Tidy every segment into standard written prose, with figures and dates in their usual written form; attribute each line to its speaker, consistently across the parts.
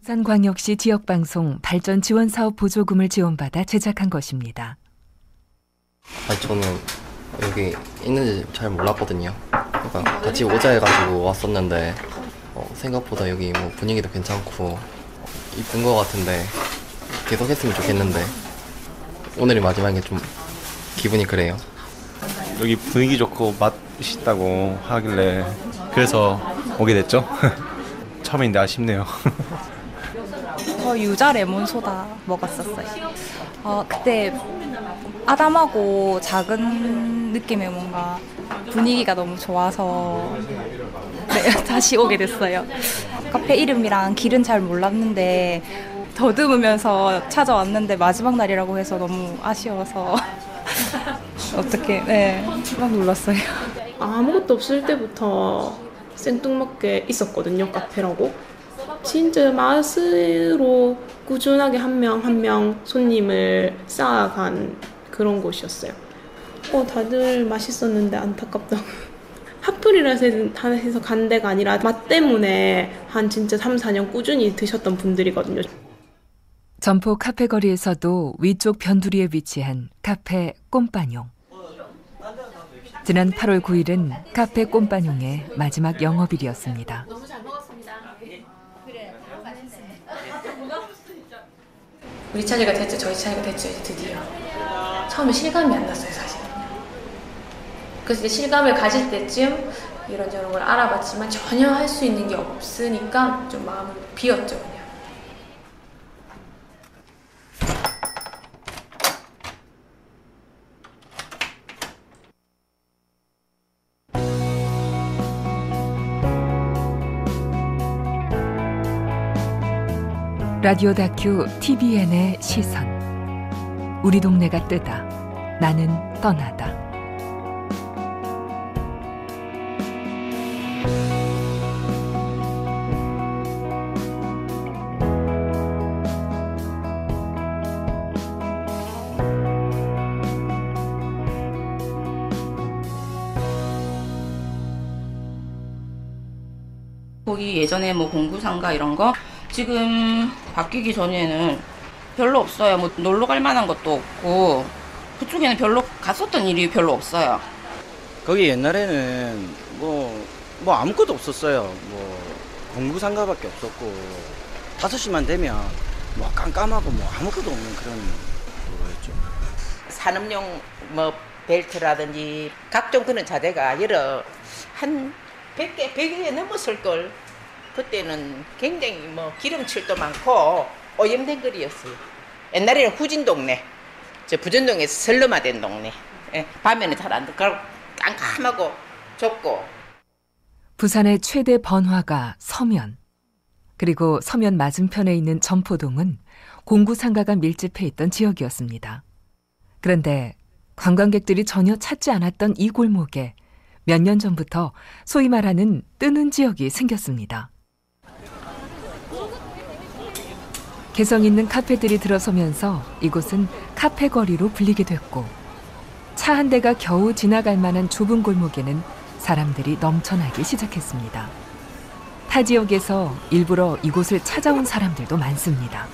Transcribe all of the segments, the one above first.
Speaker 1: 부산광역시 지역방송 발전지원사업 보조금을 지원받아 제작한 것입니다.
Speaker 2: 저는 여기 있는지 잘 몰랐거든요. 그러니까 같이 오자 해가지고 왔었는데 생각보다 여기 뭐 분위기도 괜찮고 이쁜 것 같은데 계속 했으면 좋겠는데 오늘이 마지막에 좀 기분이 그래요.
Speaker 3: 여기 분위기 좋고 맛있다고 하길래 그래서 오게 됐죠. 처음인데 아쉽네요.
Speaker 4: 저 유자 레몬 소다 먹었었어요. 그때 아담하고 작은 느낌의 뭔가 분위기가 너무 좋아서 네, 다시 오게 됐어요. 카페 이름이랑 길은 잘 몰랐는데 더듬으면서 찾아왔는데 마지막 날이라고 해서 너무 아쉬워서 어떻게 막 놀랐어요.
Speaker 5: 아무것도 없을 때부터 생뚱맞게 있었거든요, 카페라고. 진짜 맛으로 꾸준하게 한 명 한 명 손님을 쌓아간 그런 곳이었어요. 다들 맛있었는데 안타깝다. 핫플이라서 해서 간 데가 아니라 맛 때문에 한 진짜 3, 4년 꾸준히 드셨던 분들이거든요.
Speaker 1: 점포 카페 거리에서도 위쪽 변두리에 위치한 카페 꼼빠뇽. 지난 8월 9일은 카페 꼼빠뇽의 마지막 영업일이었습니다.
Speaker 6: 너무 잘 먹었습니다. 그래.
Speaker 7: 우리 차례가 됐죠. 저희 차례가 됐죠. 이제 드디어. 처음에 실감이 안 났어요, 사실. 그래서 이제 실감을 가질 때쯤 이런저런 걸 알아봤지만 전혀 할 수 있는 게 없으니까 좀 마음을 비웠죠, 그냥.
Speaker 1: 라디오 다큐 TVN의 시선. 우리 동네가 뜨다. 나는 떠나다.
Speaker 8: 거기 예전에 뭐 공구상가 이런 거 지금 바뀌기 전에는 별로 없어요. 뭐 놀러 갈 만한 것도 없고 그쪽에는 별로 갔었던 일이 별로 없어요.
Speaker 9: 거기 옛날에는 뭐 아무것도 없었어요. 뭐 공구상가밖에 없었고 5시만 되면 뭐 깜깜하고 뭐 아무것도 없는 그런 거였죠.
Speaker 10: 산업용 뭐 벨트라든지 각종 그런 자재가 여러 한 100개 넘었을 걸. 그때는 굉장히 뭐 기름칠도 많고 오염된 거리였어요. 옛날에는 후진 동네, 저 부전동에서 설름화된 동네. 밤에는 잘 안 들고 깜깜하고 좁고.
Speaker 1: 부산의 최대 번화가 서면. 그리고 서면 맞은편에 있는 점포동은 공구상가가 밀집해 있던 지역이었습니다. 그런데 관광객들이 전혀 찾지 않았던 이 골목에 몇 년 전부터 소위 말하는 뜨는 지역이 생겼습니다. 개성 있는 카페들이 들어서면서 이곳은 카페 거리로 불리게 됐고 차 한 대가 겨우 지나갈 만한 좁은 골목에는 사람들이 넘쳐나기 시작했습니다. 타 지역에서 일부러 이곳을 찾아온 사람들도 많습니다.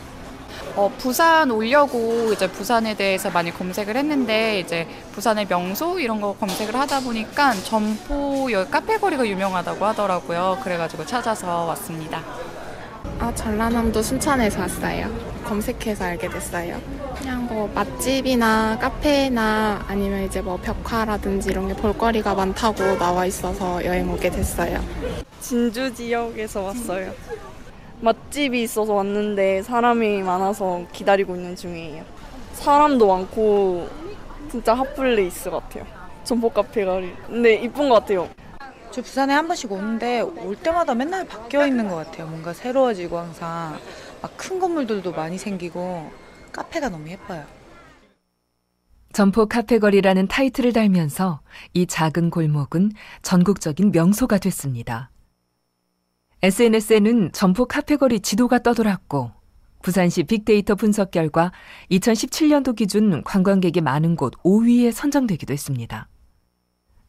Speaker 4: 부산 오려고 이제 부산에 대해서 많이 검색을 했는데 이제 부산의 명소 이런 거 검색을 하다 보니까 점포 여기 카페 거리가 유명하다고 하더라고요. 그래가지고 찾아서 왔습니다.
Speaker 11: 전라남도 순천에서 왔어요. 검색해서 알게 됐어요. 그냥 뭐 맛집이나 카페나 아니면 이제 뭐 벽화라든지 이런 게 볼거리가 많다고 나와 있어서 여행 오게 됐어요.
Speaker 12: 진주 지역에서 왔어요. 맛집이 있어서 왔는데 사람이 많아서 기다리고 있는 중이에요. 사람도 많고 진짜 핫플레이스 같아요. 점포 카페 거리. 근데 이쁜 것 같아요.
Speaker 13: 저 부산에 한 번씩 오는데 올 때마다 맨날 바뀌어 있는 것 같아요. 뭔가 새로워지고 항상 막 큰 건물들도 많이 생기고 카페가 너무 예뻐요.
Speaker 1: 점포 카페 거리라는 타이틀을 달면서 이 작은 골목은 전국적인 명소가 됐습니다. SNS에는 점포 카페 거리 지도가 떠돌았고 부산시 빅데이터 분석 결과 2017년도 기준 관광객이 많은 곳 5위에 선정되기도 했습니다.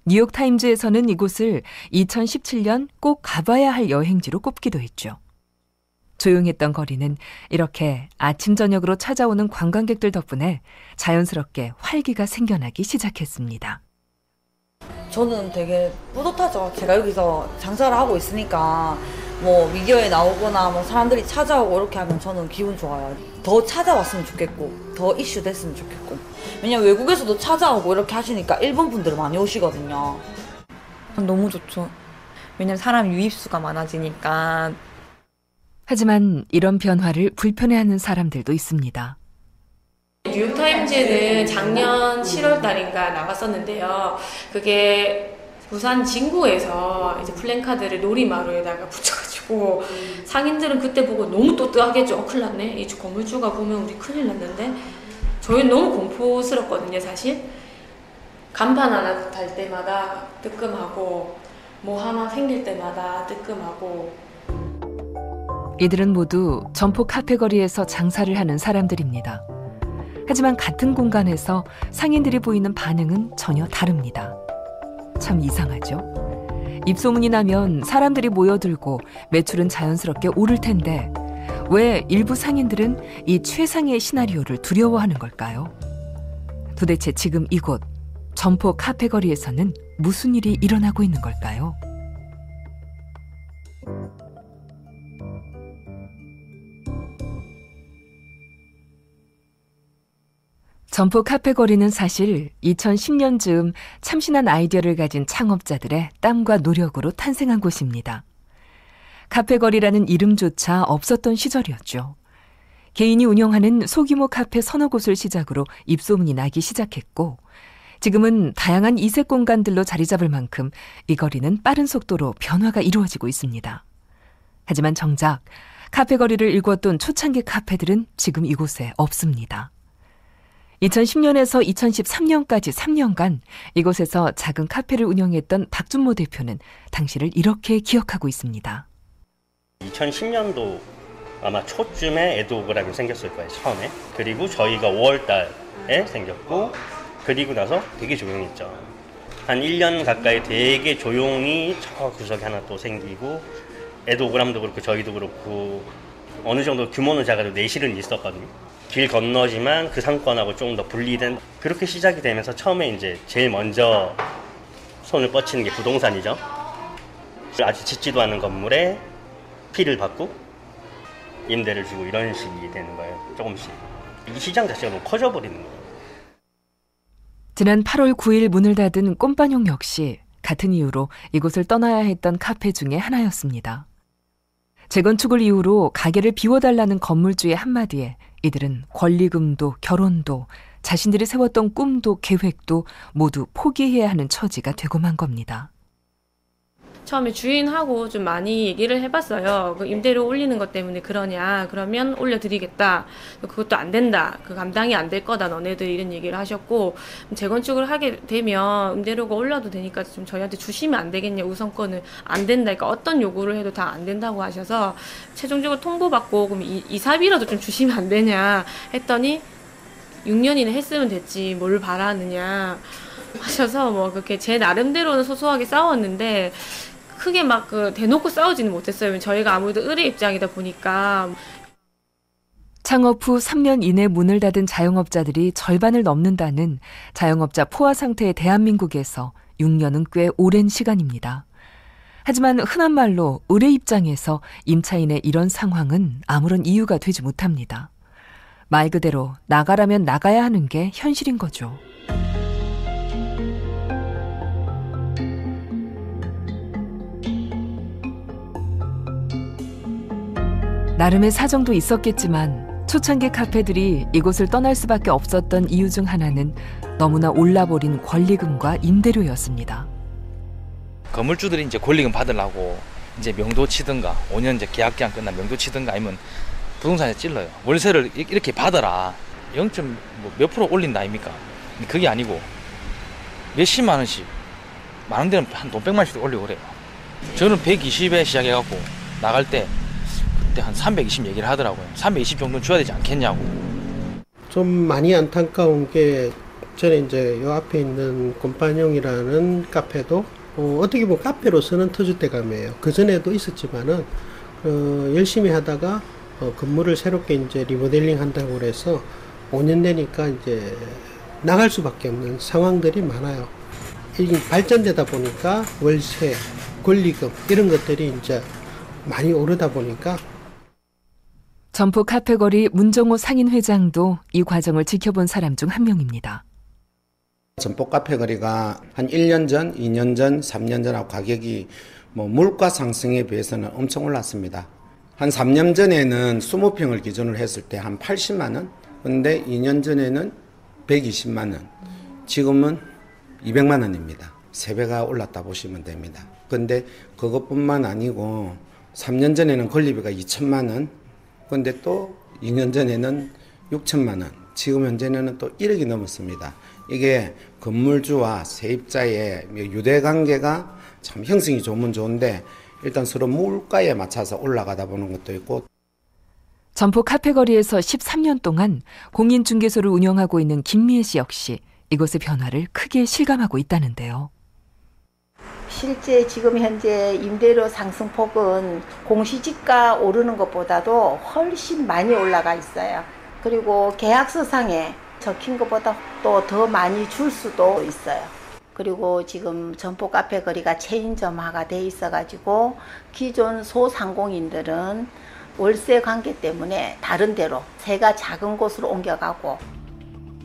Speaker 1: 뉴욕타임즈에서는 이곳을 2017년 꼭 가봐야 할 여행지로 꼽기도 했죠. 조용했던 거리는 이렇게 아침 저녁으로 찾아오는 관광객들 덕분에 자연스럽게 활기가 생겨나기 시작했습니다.
Speaker 14: 저는 되게 뿌듯하죠. 제가 여기서 장사를 하고 있으니까 뭐 미디어에 나오거나 뭐 사람들이 찾아오고 이렇게 하면 저는 기분 좋아요. 더 찾아왔으면 좋겠고 더 이슈 됐으면 좋겠고. 왜냐면 외국에서도 찾아오고 이렇게 하시니까 일본 분들 많이 오시거든요.
Speaker 15: 너무 좋죠. 왜냐면 사람 유입수가 많아지니까.
Speaker 1: 하지만 이런 변화를 불편해하는 사람들도 있습니다.
Speaker 7: 뉴욕타임즈는 작년 7월 달인가 나갔었는데요. 그게 부산 진구에서 이제 플랜카드를 놀이마루에다가 붙여가지고 상인들은 그때 보고 너무 또뜨하겠죠. 큰일 났네. 이 건물주가 보면 우리 큰일 났는데 저희는 너무 공포스럽거든요, 사실. 간판 하나 달 때마다 뜨끔하고 뭐 하나 생길 때마다 뜨끔하고.
Speaker 1: 이들은 모두 점포 카페 거리에서 장사를 하는 사람들입니다. 하지만 같은 공간에서 상인들이 보이는 반응은 전혀 다릅니다. 참 이상하죠? 입소문이 나면 사람들이 모여들고 매출은 자연스럽게 오를 텐데 왜 일부 상인들은 이 최상의 시나리오를 두려워하는 걸까요? 도대체 지금 이곳 점포 카페 거리에서는 무슨 일이 일어나고 있는 걸까요? 점포 카페 거리는 사실 2010년 즈음 참신한 아이디어를 가진 창업자들의 땀과 노력으로 탄생한 곳입니다. 카페 거리라는 이름조차 없었던 시절이었죠. 개인이 운영하는 소규모 카페 서너 곳을 시작으로 입소문이 나기 시작했고 지금은 다양한 이색 공간들로 자리 잡을 만큼 이 거리는 빠른 속도로 변화가 이루어지고 있습니다. 하지만 정작 카페 거리를 일궜던 초창기 카페들은 지금 이곳에 없습니다. 2010년에서 2013년까지 3년간 이곳에서 작은 카페를 운영했던 박준모 대표는 당시를 이렇게 기억하고 있습니다.
Speaker 16: 2010년도 아마 초쯤에 에드오그라고 생겼을 거예요, 처음에. 그리고 저희가 5월 달에 생겼고 그리고 나서 되게 조용했죠. 한 1년 가까이 되게 조용히 저 구석에 하나 또 생기고 에드오그람도 그렇고 저희도 그렇고 어느 정도 규모는 작아도 내실은 있었거든요. 길 건너지만 그 상권하고 조금 더 분리된 그렇게 시작이 되면서 처음에 이제 제일 먼저 손을 뻗치는 게 부동산이죠. 아직 짓지도 않은 건물에 피를 받고 임대를 주고 이런 식이 되는 거예요. 조금씩. 이 시장 자체가 너무 커져버리는 거예요.
Speaker 1: 지난 8월 9일 문을 닫은 꼼빠뇽 역시 같은 이유로 이곳을 떠나야 했던 카페 중에 하나였습니다. 재건축을 이유로 가게를 비워달라는 건물주의 한마디에 이들은 권리금도 결혼도 자신들이 세웠던 꿈도 계획도 모두 포기해야 하는 처지가 되고 만 겁니다.
Speaker 7: 처음에 주인하고 좀 많이 얘기를 해봤어요. 그 임대료 올리는 것 때문에 그러냐. 그러면 올려드리겠다. 그것도 안 된다. 그 감당이 안 될 거다. 너네들 이런 얘기를 하셨고 재건축을 하게 되면 임대료가 올려도 되니까 좀 저희한테 주시면 안 되겠냐. 우선권을 안 된다. 그러니까 어떤 요구를 해도 다 안 된다고 하셔서 최종적으로 통보받고 그럼 이사비라도 좀 주시면 안 되냐 했더니 6년이나 했으면 됐지 뭘 바라느냐 하셔서 뭐 그렇게 제 나름대로는 소소하게 싸웠는데 크게 막 대놓고 싸우지는 못했어요. 저희가 아무래도 의뢰 입장이다 보니까.
Speaker 1: 창업 후 3년 이내 문을 닫은 자영업자들이 절반을 넘는다는 자영업자 포화 상태의 대한민국에서 6년은 꽤 오랜 시간입니다. 하지만 흔한 말로 의뢰 입장에서 임차인의 이런 상황은 아무런 이유가 되지 못합니다. 말 그대로 나가라면 나가야 하는 게 현실인 거죠. 나름의 사정도 있었겠지만 초창기 카페들이 이곳을 떠날 수밖에 없었던 이유 중 하나는 너무나 올라버린 권리금과 임대료였습니다.
Speaker 17: 건물주들이 이제 권리금 받으려고 이제 명도 치든가 5년 이제 계약 기간 끝난 명도 치든가 아니면 부동산에 찔러요. 월세를 이렇게 받아라. 0.몇 프로 올린다 아닙니까? 그게 아니고 몇십만 원씩 많은 데는 한 돈 100만 원씩 올리고 그래요. 저는 120에 시작해갖고 나갈 때 그때 한 320 얘기를 하더라고요. 320 정도는 줘야 되지 않겠냐고.
Speaker 18: 좀 많이 안타까운 게 저는 이제 요 앞에 있는 곰파뇽이라는 카페도 어떻게 보면 카페로서는 터줏대감이에요. 그 전에도 있었지만은 열심히 하다가 건물을 새롭게 이제 리모델링 한다고 그래서 5년 되니까 이제 나갈 수밖에 없는 상황들이 많아요. 이게 발전되다 보니까 월세, 권리금 이런 것들이 이제 많이 오르다 보니까.
Speaker 1: 점포 카페거리 문정호 상인회장도 이 과정을 지켜본 사람 중 한 명입니다.
Speaker 19: 점포 카페거리가 한 1년 전, 2년 전, 3년 전하고 가격이 물가 상승에 비해서는 엄청 올랐습니다. 한 3년 전에는 20평을 기준으로 했을 때 한 80만 원, 근데 2년 전에는 120만 원, 지금은 200만 원입니다. 3배가 올랐다 보시면 됩니다. 근데 그것뿐만 아니고 3년 전에는 권리비가 2천만 원, 근데 또 2년 전에는 6천만 원, 지금 현재는 또 1억이 넘었습니다. 이게 건물주와 세입자의 유대관계가 참 형성이 좋으면 좋은데 일단 서로 물가에 맞춰서 올라가다 보는 것도 있고.
Speaker 1: 점포 카페거리에서 13년 동안 공인중개소를 운영하고 있는 김미애 씨 역시 이곳의 변화를 크게 실감하고 있다는데요.
Speaker 10: 실제 지금 현재 임대료 상승폭은 공시지가 오르는 것보다도 훨씬 많이 올라가 있어요. 그리고 계약서상에 적힌 것보다 또 더 많이 줄 수도 있어요. 그리고 지금 점포 카페 거리가 체인점화가 돼 있어가지고 기존 소상공인들은 월세 관계 때문에 다른 데로 세가 작은 곳으로 옮겨가고.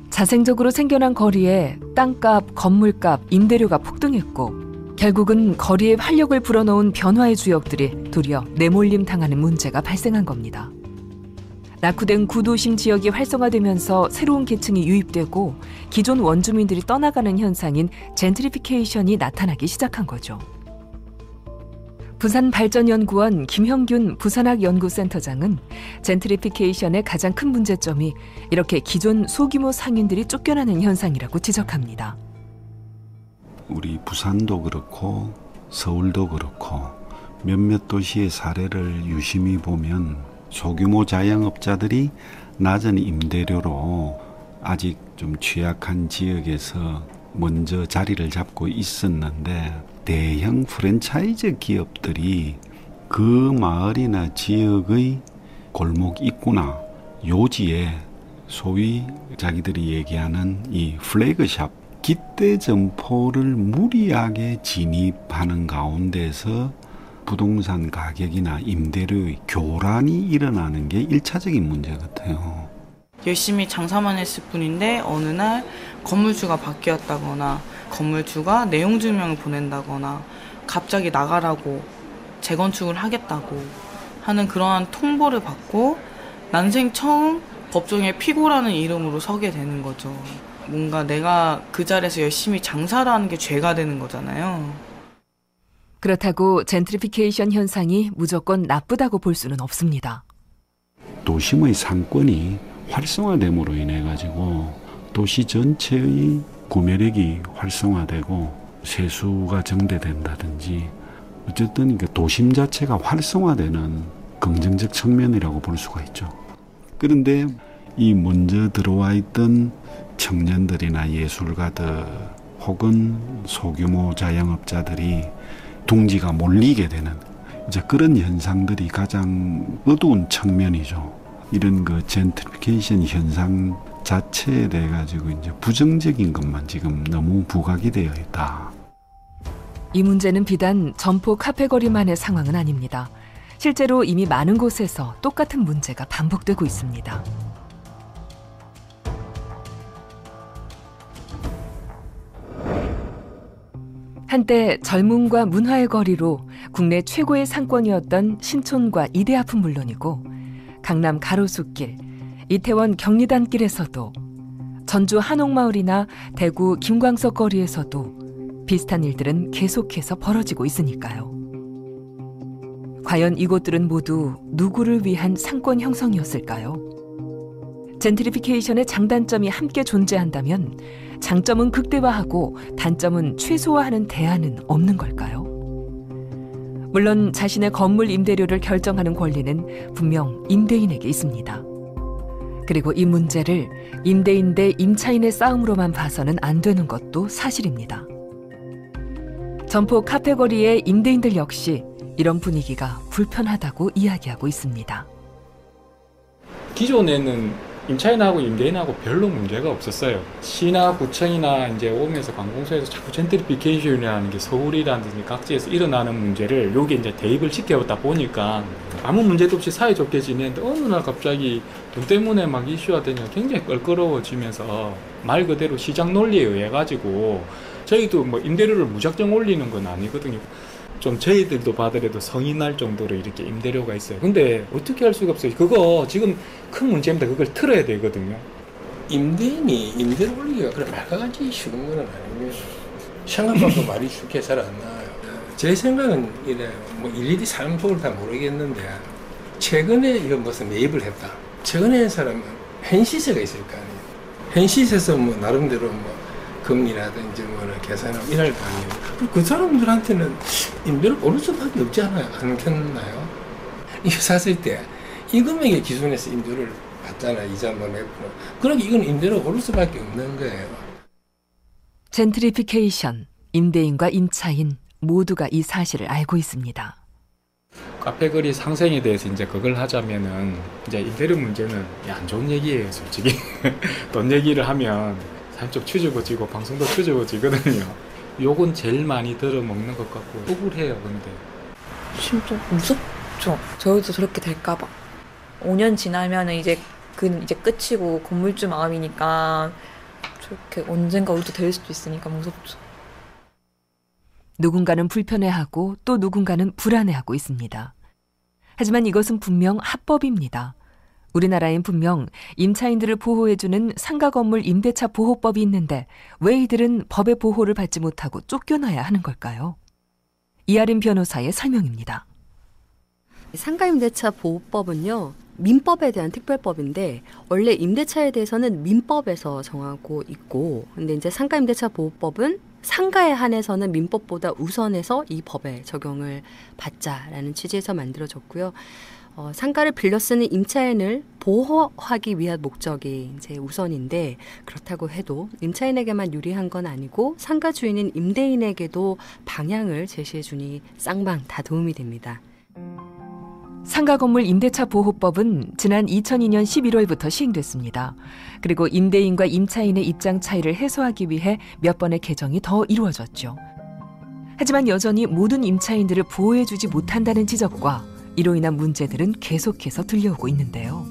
Speaker 1: 자생적으로 생겨난 거리에 땅값, 건물값, 임대료가 폭등했고 결국은 거리에 활력을 불어넣은 변화의 주역들이 도리어 내몰림 당하는 문제가 발생한 겁니다. 낙후된 구도심 지역이 활성화되면서 새로운 계층이 유입되고 기존 원주민들이 떠나가는 현상인 젠트리피케이션이 나타나기 시작한 거죠. 부산발전연구원 김형균 부산학연구센터장은 젠트리피케이션의 가장 큰 문제점이 이렇게 기존 소규모 상인들이 쫓겨나는 현상이라고 지적합니다.
Speaker 20: 우리 부산도 그렇고 서울도 그렇고 몇몇 도시의 사례를 유심히 보면 소규모 자영업자들이 낮은 임대료로 아직 좀 취약한 지역에서 먼저 자리를 잡고 있었는데 대형 프랜차이즈 기업들이 그 마을이나 지역의 골목 입구나 요지에 소위 자기들이 얘기하는 이 플래그샵 깃대 점포를 무리하게 진입하는 가운데서 부동산 가격이나 임대료의 교란이 일어나는 게 1차적인 문제 같아요.
Speaker 12: 열심히 장사만 했을 뿐인데 어느 날 건물주가 바뀌었다거나 건물주가 내용증명을 보낸다거나 갑자기 나가라고 재건축을 하겠다고 하는 그러한 통보를 받고 난생 처음 법정에 피고라는 이름으로 서게 되는 거죠. 뭔가 내가 그 자리에서 열심히 장사를 하는 게 죄가 되는 거잖아요.
Speaker 1: 그렇다고 젠트리피케이션 현상이 무조건 나쁘다고 볼 수는 없습니다.
Speaker 20: 도심의 상권이 활성화됨으로 인해 가지고 도시 전체의 구매력이 활성화되고 세수가 정대된다든지 어쨌든 도심 자체가 활성화되는 긍정적 측면이라고 볼 수가 있죠. 그런데 이 먼저 들어와 있던 청년들이나 예술가들 혹은 소규모 자영업자들이 둥지가 몰리게 되는 이제 그런 현상들이 가장 어두운 측면이죠. 이런 그 젠트리피케이션 현상 자체에 대해 가지고 이제 부정적인 것만 지금 너무 부각이 되어 있다.
Speaker 1: 이 문제는 비단 점포 카페거리만의 상황은 아닙니다. 실제로 이미 많은 곳에서 똑같은 문제가 반복되고 있습니다. 한때 젊음과 문화의 거리로 국내 최고의 상권이었던 신촌과 이대 앞은 물론이고 강남 가로수길, 이태원 경리단길에서도 전주 한옥마을이나 대구 김광석 거리에서도 비슷한 일들은 계속해서 벌어지고 있으니까요. 과연 이곳들은 모두 누구를 위한 상권 형성이었을까요? 젠트리피케이션의 장단점이 함께 존재한다면 장점은 극대화하고 단점은 최소화하는 대안은 없는 걸까요? 물론 자신의 건물 임대료를 결정하는 권리는 분명 임대인에게 있습니다. 그리고 이 문제를 임대인 대 임차인의 싸움으로만 봐서는 안 되는 것도 사실입니다. 점포 카페거리의 임대인들 역시 이런 분위기가 불편하다고 이야기하고 있습니다.
Speaker 21: 기존에는 임차인하고 임대인하고 별로 문제가 없었어요. 시나 구청이나 이제 오면서 관공서에서 자꾸 젠트리피케이션이라는 게 서울이라든지 각지에서 일어나는 문제를 여기 이제 대입을 시켜오다 보니까 아무 문제도 없이 사이좋게 지내는데 어느 날 갑자기 돈 때문에 막 이슈가 되니까 굉장히 껄끄러워지면서 말 그대로 시장 논리에 의해 가지고 저희도 뭐 임대료를 무작정 올리는 건 아니거든요. 좀 저희들도 받으려도 성이 날 정도로 이렇게 임대료가 있어요. 근데 어떻게 할 수가 없어요. 그거 지금 큰 문제입니다. 그걸 틀어야 되거든요.
Speaker 22: 임대인이 임대료 올리기가 그래 말까지 쉬운 건 아니고요. 생각보다 말이 쉽게 잘 안 나와요. 제 생각은 이래요. 뭐 일일이 사람 속을 다 모르겠는데 최근에 이거 무슨 매입을 했다. 최근에 한 사람은 현시세가 있을 거 아니에요. 현시세에서 뭐 나름대로 뭐 금리라든지 뭐를 계산하고 일할 거 아니에요. 그 사람들한테는 임대료 오를 수밖에 없지 않겠나요? 이거 샀을 때 이 금액의 기준에서 임대료를 받잖아. 이자 뭐 몇 프로. 그러니까 이건 임대료 오를 수밖에 없는 거예요.
Speaker 1: 젠트리피케이션, 임대인과 임차인 모두가 이 사실을 알고 있습니다.
Speaker 21: 카페거리 상생에 대해서 이제 그걸 하자면은 이제 임대료 문제는 안 좋은 얘기예요, 솔직히. 돈 얘기를 하면 한쪽 추저거지고 방송도 추저거지거든요. 욕은 제일 많이 들어먹는 것 같고 억울해요. 근데
Speaker 15: 진짜 무섭죠. 저희도 저렇게 될까봐. 5년 지나면은 이제 끝이고 건물주 마음이니까 저렇게 언젠가 우리도 될 수도 있으니까 무섭죠.
Speaker 1: 누군가는 불편해하고 또 누군가는 불안해하고 있습니다. 하지만 이것은 분명 합법입니다. 우리나라엔 분명 임차인들을 보호해주는 상가건물 임대차 보호법이 있는데 왜 이들은 법의 보호를 받지 못하고 쫓겨나야 하는 걸까요? 이아린 변호사의 설명입니다.
Speaker 23: 상가임대차 보호법은요, 민법에 대한 특별법인데 원래 임대차에 대해서는 민법에서 정하고 있고, 근데 이제 상가임대차 보호법은 상가에 한해서는 민법보다 우선해서 이 법에 적용을 받자라는 취지에서 만들어졌고요. 상가를 빌려 쓰는 임차인을 보호하기 위한 목적이 이제 우선인데, 그렇다고 해도 임차인에게만 유리한 건 아니고 상가 주인인 임대인에게도 방향을 제시해 주니 쌍방 다 도움이 됩니다.
Speaker 1: 상가건물 임대차 보호법은 지난 2002년 11월부터 시행됐습니다. 그리고 임대인과 임차인의 입장 차이를 해소하기 위해 몇 번의 개정이 더 이루어졌죠. 하지만 여전히 모든 임차인들을 보호해주지 못한다는 지적과 이로 인한 문제들은 계속해서 들려오고 있는데요.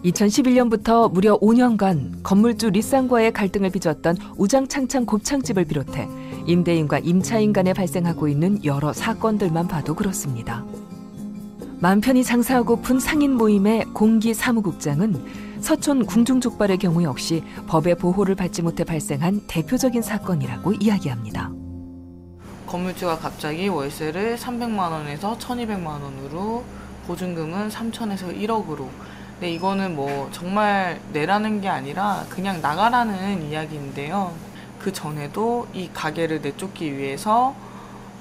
Speaker 1: 2011년부터 무려 5년간 건물주 리쌍과의 갈등을 빚었던 우장창창 곱창집을 비롯해 임대인과 임차인 간에 발생하고 있는 여러 사건들만 봐도 그렇습니다. 마음 편히 장사하고픈 상인 모임의 공기 사무국장은 서촌 궁중족발의 경우 역시 법의 보호를 받지 못해 발생한 대표적인 사건이라고 이야기합니다.
Speaker 12: 건물주가 갑자기 월세를 300만 원에서 1,200만 원으로, 보증금은 3천에서 1억으로. 근데 이거는 뭐 정말 내라는 게 아니라 그냥 나가라는 이야기인데요. 그 전에도 이 가게를 내쫓기 위해서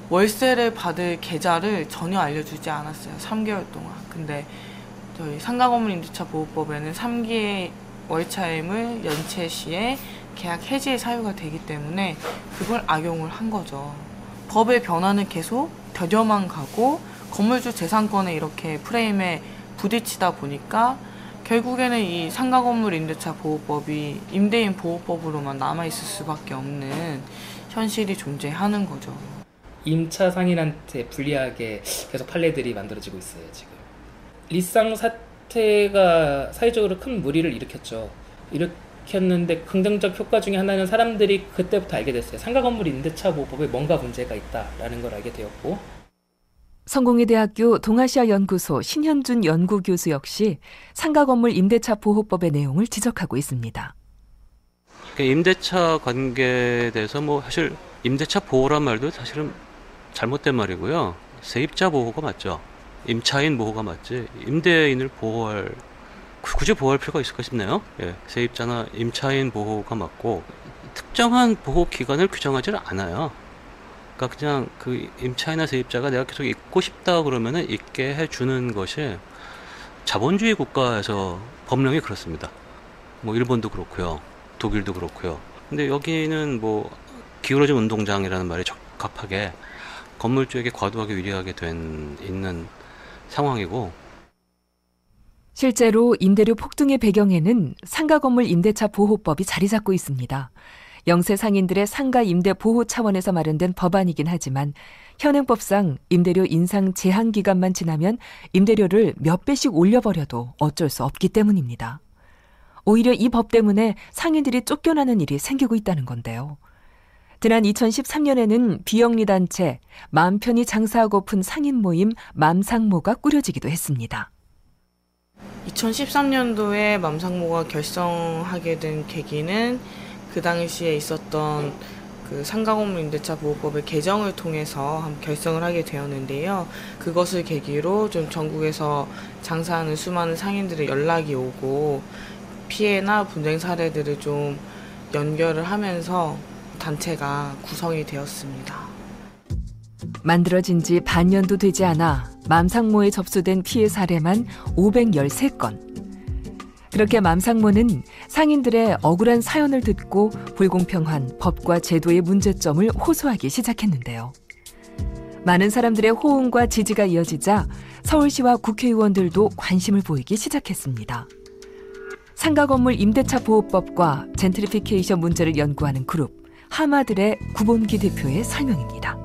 Speaker 12: 월세를 받을 계좌를 전혀 알려주지 않았어요. 3개월 동안. 근데 저희 상가건물임대차 보호법에는 3기의 월차임을 연체 시에 계약 해지의 사유가 되기 때문에 그걸 악용을 한 거죠. 법의 변화는 계속 더뎌만 가고 건물주 재산권에 이렇게 프레임에 부딪히다 보니까 결국에는 이 상가건물 임대차 보호법이 임대인 보호법으로만 남아있을 수밖에 없는 현실이 존재하는 거죠.
Speaker 24: 임차 상인한테 불리하게 계속 판례들이 만들어지고 있어요. 지금 리쌍 사태가 사회적으로 큰 물의를 일으켰는데 긍정적 효과 중에 하나는 사람들이 그때부터 알게 됐어요. 상가건물 임대차 보호법에 뭔가 문제가 있다라는 걸 알게 되었고,
Speaker 1: 성공회대학교 동아시아연구소 신현준 연구교수 역시 상가건물 임대차 보호법의 내용을 지적하고 있습니다.
Speaker 25: 임대차 관계에 대해서 뭐 사실 임대차 보호란 말도 사실은 잘못된 말이고요. 세입자 보호가 맞죠. 임차인 보호가 맞지. 임대인을 굳이 보호할 필요가 있을까 싶네요. 예, 세입자나 임차인 보호가 맞고 특정한 보호 기간을 규정하지 않아요. 그러니까 그냥 그 임차인이나 세입자가 내가 계속 있고 싶다 그러면은 있게 해주는 것이 자본주의 국가에서 법령이 그렇습니다. 뭐 일본도 그렇고요, 독일도 그렇고요. 근데 여기는 뭐 기울어진 운동장이라는 말이 적합하게 건물주에게 과도하게 유리하게 있는 상황이고
Speaker 1: 실제로 임대료 폭등의 배경에는 상가건물 임대차 보호법이 자리 잡고 있습니다. 영세 상인들의 상가 임대 보호 차원에서 마련된 법안이긴 하지만 현행법상 임대료 인상 제한 기간만 지나면 임대료를 몇 배씩 올려버려도 어쩔 수 없기 때문입니다. 오히려 이 법 때문에 상인들이 쫓겨나는 일이 생기고 있다는 건데요. 지난 2013년에는 비영리 단체 마음 편히 장사하고픈 상인 모임 맘상모가 꾸려지기도 했습니다.
Speaker 2: 2013년도에 맘상모가 결성하게 된 계기는 그 당시에 있었던 그 상가건물 임대차 보호법의 개정을 통해서 결성을 하게 되었는데요. 그것을 계기로 좀 전국에서 장사하는 수많은 상인들의 연락이 오고 피해나 분쟁 사례들을 좀 연결을 하면서 단체가 구성이 되었습니다.
Speaker 1: 만들어진 지 반년도 되지 않아 맘상모에 접수된 피해 사례만 513건. 그렇게 맘상모는 상인들의 억울한 사연을 듣고 불공평한 법과 제도의 문제점을 호소하기 시작했는데요. 많은 사람들의 호응과 지지가 이어지자 서울시와 국회의원들도 관심을 보이기 시작했습니다. 상가건물 임대차 보호법과 젠트리피케이션 문제를 연구하는 그룹 하마들의 구본기 대표의 설명입니다.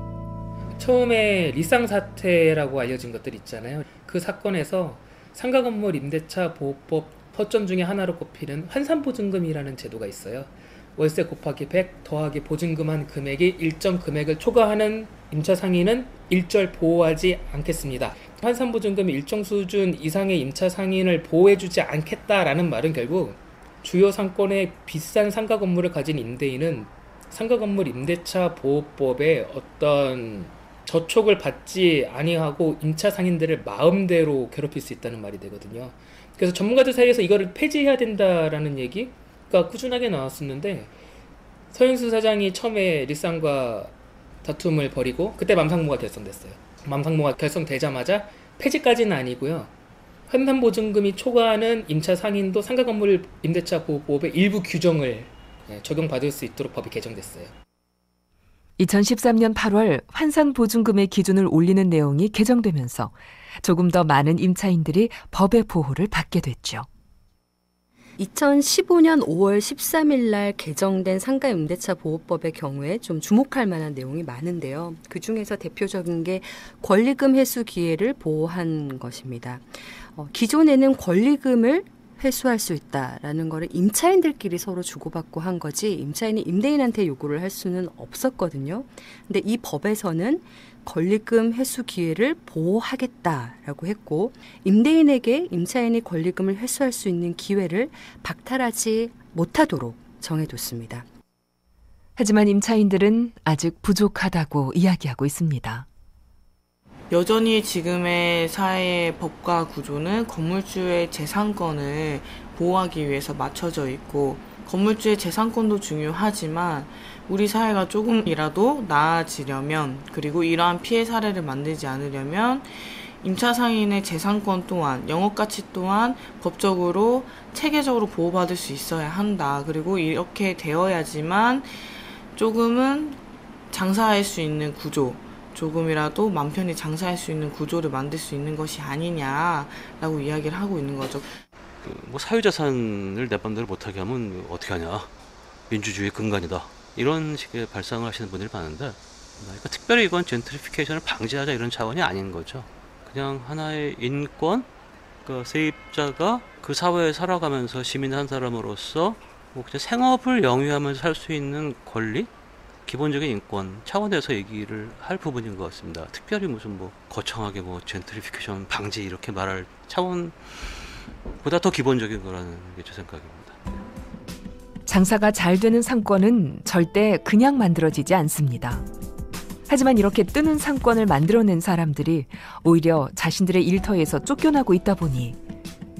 Speaker 24: 처음에 리쌍 사태라고 알려진 것들 있잖아요. 그 사건에서 상가건물 임대차 보호법 허점 중에 하나로 꼽히는 환산보증금이라는 제도가 있어요. 월세 곱하기 100 더하기 보증금한 금액이 일정 금액을 초과하는 임차 상인은 일절 보호하지 않겠습니다. 환산보증금이 일정 수준 이상의 임차 상인을 보호해주지 않겠다라는 말은 결국 주요 상권의 비싼 상가 건물을 가진 임대인은 상가 건물 임대차 보호법에 어떤 저촉을 받지 아니하고 임차 상인들을 마음대로 괴롭힐 수 있다는 말이 되거든요. 그래서 전문가들 사이에서 이거를 폐지해야 된다라는 얘기가 꾸준하게 나왔었는데 서영수 사장이 처음에 리쌍과 다툼을 벌이고 그때 맘상모가 결성됐어요. 맘상모가 결성되자마자 폐지까지는 아니고요. 환산보증금이 초과하는 임차 상인도 상가건물 임대차 보호법의 일부 규정을 적용받을 수 있도록 법이 개정됐어요.
Speaker 1: 2013년 8월 환산보증금의 기준을 올리는 내용이 개정되면서 조금 더 많은 임차인들이 법의 보호를 받게 됐죠.
Speaker 23: 2015년 5월 13일 날 개정된 상가임대차 보호법의 경우에 좀 주목할 만한 내용이 많은데요. 그중에서 대표적인 게 권리금 회수 기회를 보호한 것입니다. 기존에는 권리금을 회수할 수 있다라는 거를 임차인들끼리 서로 주고받고 한 거지 임차인이 임대인한테 요구를 할 수는 없었거든요. 근데 이 법에서는 권리금 회수 기회를 보호하겠다라고 했고 임대인에게 임차인이 권리금을 회수할 수 있는 기회를 박탈하지 못하도록 정해뒀습니다.
Speaker 1: 하지만 임차인들은 아직 부족하다고 이야기하고 있습니다.
Speaker 2: 여전히 지금의 사회의 법과 구조는 건물주의 재산권을 보호하기 위해서 맞춰져 있고 건물주의 재산권도 중요하지만 우리 사회가 조금이라도 나아지려면 그리고 이러한 피해 사례를 만들지 않으려면 임차 상인의 재산권 또한 영업가치 또한 법적으로 체계적으로 보호받을 수 있어야 한다. 그리고 이렇게 되어야지만 조금은 장사할 수 있는 구조 조금이라도 맘 편히 장사할 수 있는 구조를 만들 수 있는 것이 아니냐라고 이야기를 하고 있는 거죠.
Speaker 25: 뭐 사유재산을 내 맘대로 못하게 하면 어떻게 하냐. 민주주의 근간이다. 이런 식의 발상을 하시는 분들이 많은데 그러니까 특별히 이건 젠트리피케이션을 방지하자 이런 차원이 아닌 거죠. 그냥 하나의 인권, 그러니까 세입자가 그 사회에 살아가면서 시민 한 사람으로서 뭐 그냥 생업을 영위하면서 살 수 있는 권리? 기본적인 인권 차원에서 얘기를 할 부분인 것 같습니다. 특별히 무슨 뭐 거창하게 뭐 젠트리피케이션 방지 이렇게 말할 차원보다 더 기본적인 거라는 게 제 생각입니다.
Speaker 1: 장사가 잘 되는 상권은 절대 그냥 만들어지지 않습니다. 하지만 이렇게 뜨는 상권을 만들어낸 사람들이 오히려 자신들의 일터에서 쫓겨나고 있다 보니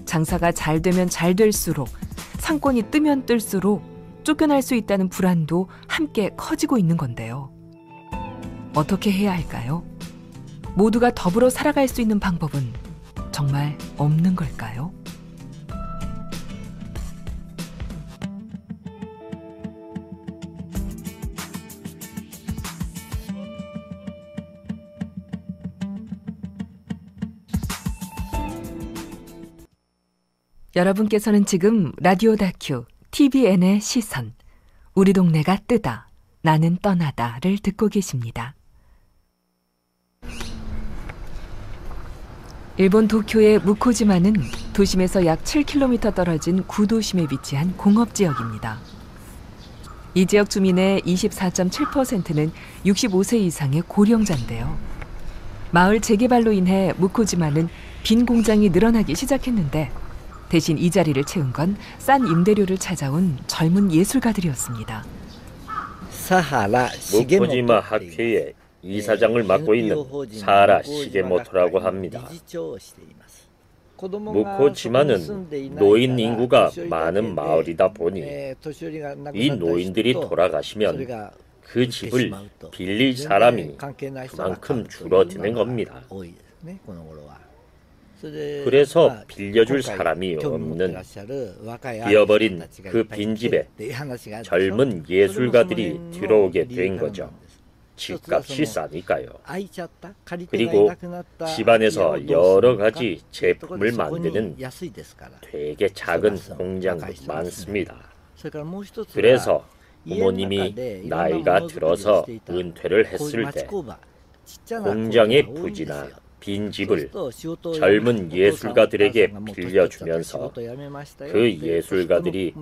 Speaker 1: 장사가 잘 되면 잘 될수록 상권이 뜨면 뜰수록 쫓겨날 수 있다는 불안도 함께 커지고 있는 건데요. 어떻게 해야 할까요? 모두가 더불어 살아갈 수 있는 방법은 정말 없는 걸까요? 여러분께서는 지금 라디오 다큐 TVN의 시선, 우리 동네가 뜨다, 나는 떠나다를 듣고 계십니다. 일본 도쿄의 무코지마는 도심에서 약 7km 떨어진 구도심에 위치한 공업지역입니다. 이 지역 주민의 24.7%는 65세 이상의 고령자인데요. 마을 재개발로 인해 무코지마는 빈 공장이 늘어나기 시작했는데 대신 이 자리를 채운 건 싼 임대료를 찾아온 젊은 예술가들이었습니다.
Speaker 3: 무코지마 학회의 이사장을 맡고 있는 사하라 시게모토라고 합니다. 무코지마는 노인 인구가 많은 마을이다 보니 이 노인들이 돌아가시면 그 집을 빌릴 사람이 그만큼 줄어드는 겁니다. 그래서 빌려줄 사람이 없는 비어버린 그 빈집에 젊은 예술가들이 들어오게 된 거죠. 집값이 싸니까요. 그리고 집안에서 여러 가지 제품을 만드는 되게 작은 공장도 많습니다. 그래서 부모님이 나이가 들어서 은퇴를 했을 때 공장의 부지나 빈집을 젊은 예술가들에게 빌려주면서 그 예술가들이